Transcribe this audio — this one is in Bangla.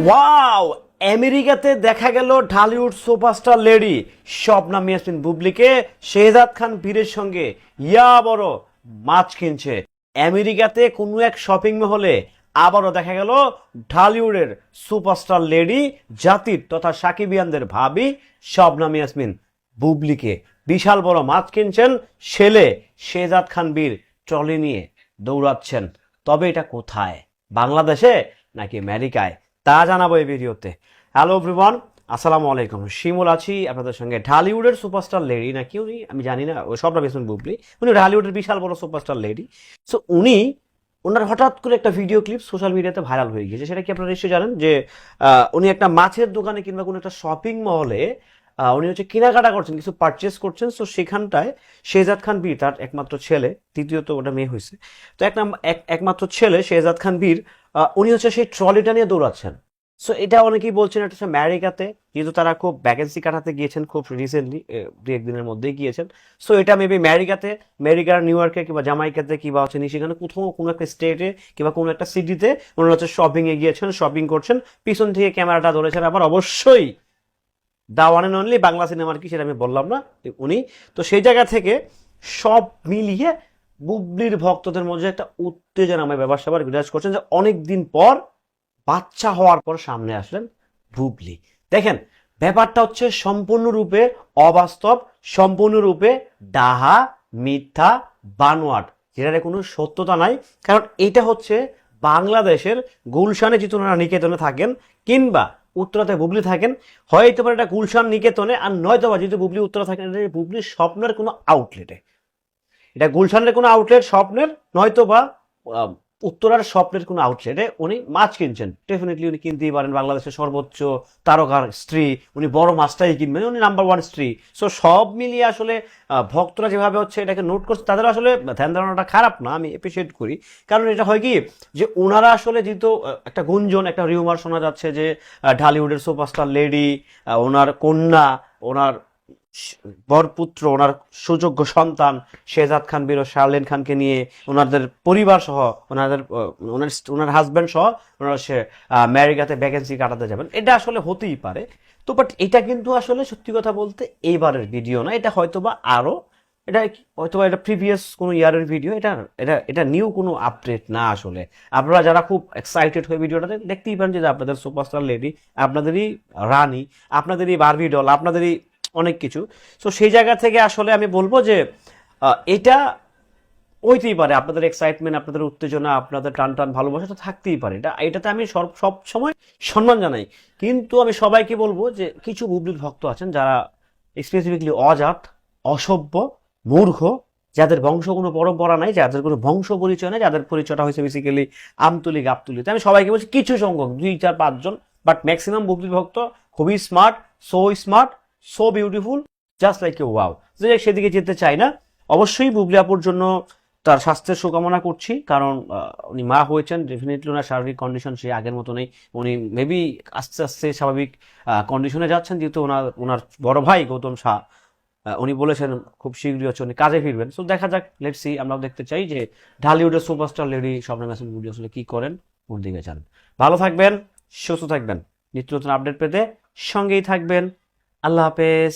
ওয়াও, আমেরিকাতে দেখা গেল ঢালিউড সুপারস্টার লেডি শবনম ইয়াসমিন বুবলিকে শেহজাদ খান বীরের সঙ্গে বড় মাছ কিনছে। আমেরিকাতে কোনো এক শপিং মহলে আবারও দেখা গেল ঢালিউডের সুপারস্টার লেডি জাতির তথা সাকিবিয়ানদের ভাবি শবনম ইয়াসমিন বুবলিকে বিশাল বড় মাছ কিনছেন। ছেলে শেহজাদ খান বীর ট্রলি নিয়ে দৌড়াচ্ছেন। তবে এটা কোথায়, বাংলাদেশে নাকি আমেরিকায়, তা জানাবো এই ভিডিওতে। হ্যালো এভরিওয়ান, আসসালামু আলাইকুম। শিমুল আছি আপনাদের সঙ্গে। ঢালিউডের সুপারস্টার লেডি নাকি উনি, আমি জানি না, ওই শবনম ইয়াসমিন বুবলি, উনি ঢালিউডের বিশাল বড় সুপারস্টার লেডি। সো ওনার হঠাৎ করে একটা ভিডিও ক্লিপ সোশ্যাল মিডিয়াতে ভাইরাল হয়ে গিয়েছে। সেটা কি আপনারা নিশ্চয়ই জানেন যে উনি একটা মাছের দোকানে কিংবা কোনো একটা শপিং মলে উনি হচ্ছে কেনাকাটা করছেন, কিছু পারচেস করছেন। সো সেখানটায় শেহজাদ খান বীর, তার একমাত্র ছেলে, তৃতীয়ত ওটা মেয়ে হয়েছে, তো একমাত্র ছেলে শেহজাদ খান বীর, উনি হচ্ছে সেই ট্রলিটা নিয়ে দৌড়াচ্ছেন। সো এটা অনেকেই বলছেন এটা হচ্ছে আমেরিকাতে, যেহেতু তারা খুব ভ্যাকেন্সি কাটাতে গিয়েছেন, খুব রিসেন্টলি দু একদিনের মধ্যেই গিয়েছেন। সো এটা মেবি আমেরিকার নিউ ইয়র্কে কিংবা জামাইকাতে কিংবা হচ্ছে সেখানে কোথাও কোনো একটা স্টেটে কিংবা কোনো একটা সিটিতে ওনারা হচ্ছে শপিংয়ে গিয়েছেন, শপিং করছেন, পিছন থেকে ক্যামেরাটা ধরেছেন। আবার অবশ্যই the one and only Bangla সিনেমার কি সেটা আমি বললাম না, উনি তো সেই জায়গা থেকে সব মিলিয়ে বুবলির ভক্তদের মধ্যে একটা উত্তেজনাময় ব্যাপার স্যাপার বিরাজ করছেন যে অনেক দিন পর, বাচ্চা হওয়ার পর সামনে আসলেন বুবলি। দেখেন, ব্যাপারটা হচ্ছে সম্পূর্ণরূপে অবাস্তব, সম্পূর্ণরূপে ডাহা, মিথ্যা, বানোয়াট, যেটার কোনো সত্যতা নাই। কারণ এটা হচ্ছে বাংলাদেশের গুলশানে, যেহেতু ওনারা নিকেতনে থাকেন কিংবা উত্তরাতে বুবলি থাকেন, হয়তো পারে এটা গুলশান নিকেতনে, আর নয়তো বা যেহেতু বুবলি উত্তরা থাকেন, এটা বুবলির স্বপ্নের কোনো আউটলেটে, এটা গুলশানের কোনো আউটলেট স্বপ্নের, নয়তো বা উত্তরার স্বপ্নের কোনো আউটলেটে উনি মাছ কিনছেন। ডেফিনেটলি উনি কিনতেই পারেন, বাংলাদেশের সর্বোচ্চ তারকার স্ত্রী, উনি বড় মাছটাই কিনবেন, উনি নাম্বার ওয়ান স্ত্রী। সো সব মিলিয়ে আসলে ভক্তরা যেভাবে হচ্ছে এটাকে নোট করছে, তাদের আসলে ধ্যান ধারণাটা খারাপ না, আমি অ্যাপ্রিসিয়েট করি। কারণ এটা হয় কি যে ওনারা আসলে যেহেতু একটা গুঞ্জন, একটা রিউমার শোনা যাচ্ছে যে ঢালিউডের সুপারস্টার লেডি, ওনার কন্যা, ওনার বরপুত্র, ওনার সুযোগ্য সন্তান শেহজাদ খান বীর ও শার্লিন খানকে নিয়ে ওনাদের পরিবার সহ, ওনার হাজব্যান্ড সহ ওনারা সে আমেরিকাতে ভ্যাকেন্সি কাটাতে যাবেন। এটা আসলে হতেই পারে। তো বাট এটা কিন্তু আসলে সত্যি কথা বলতে এইবারের ভিডিও না, এটা হয়তোবা এটা প্রিভিয়াস কোনো ইয়ারের ভিডিও। এটা নিউ কোনো আপডেট না। আসলে আপনারা যারা খুব এক্সাইটেড হয়ে ভিডিওটা দেখতেই পারেন যে আপনাদের সুপারস্টার লেডি, আপনাদেরই রানী, আপনাদেরই বারবি ডল, আপনাদেরই অনেক কিছু। সো সেই জায়গা থেকে আসলে আমি বলবো যে এটা হইতেই পারে, আপনাদের এক্সাইটমেন্ট, আপনাদের উত্তেজনা, আপনাদের টান টান ভালোবাসা তো থাকতেই পারে, এটাতে আমি সব সময় সম্মান জানাই। কিন্তু আমি সবাইকে বলবো যে কিছু বুবলির ভক্ত আছেন যারা স্পেসিফিকলি অজাত, অসভ্য, মূর্খ, যাদের বংশ কোনো পরম্পরা নাই, যাদের কোনো বংশ পরিচয় নেই, যাদের পরিচয়টা হয়েছে বেসিক্যালি আমতুলি গাবতুলিতে। আমি সবাইকে বলছি কিছু সংখ্যক 2, 4, 5 জন, বাট ম্যাক্সিমাম বুবলির ভক্ত খুবই smart, so beautiful, just like a wow. সেদিকে যেতে চাই না। অবশ্যই বুবলি আপুর জন্য তার স্বাস্থ্যের শুভকামনা করছি, কারণ উনি মা হয়েছেন, ডেফিনেটলি ওনার শারীরিক কন্ডিশন সেই আগের মতো নেই। উনি মেবি আস্তে আস্তে স্বাভাবিক কন্ডিশনে যাচ্ছেন, যেহেতু ওনার বড় ভাই গৌতম শাহ উনি বলেছেন খুব শীঘ্রই হচ্ছে উনি কাজে ফিরবেন। সো দেখা যাক, লেটস সি। আমরাও দেখতে চাই যে ঢালিউডের সুপারস্টার লেডি শবনম ইয়াসমিন বুবলি আসলে কি করেন, কোন দিকে যান। ভালো থাকবেন, সুস্থ থাকবেন, নিত্য নতুন আপডেট পেতে সঙ্গেই থাকবেন। আল্লাহ হাফেজ।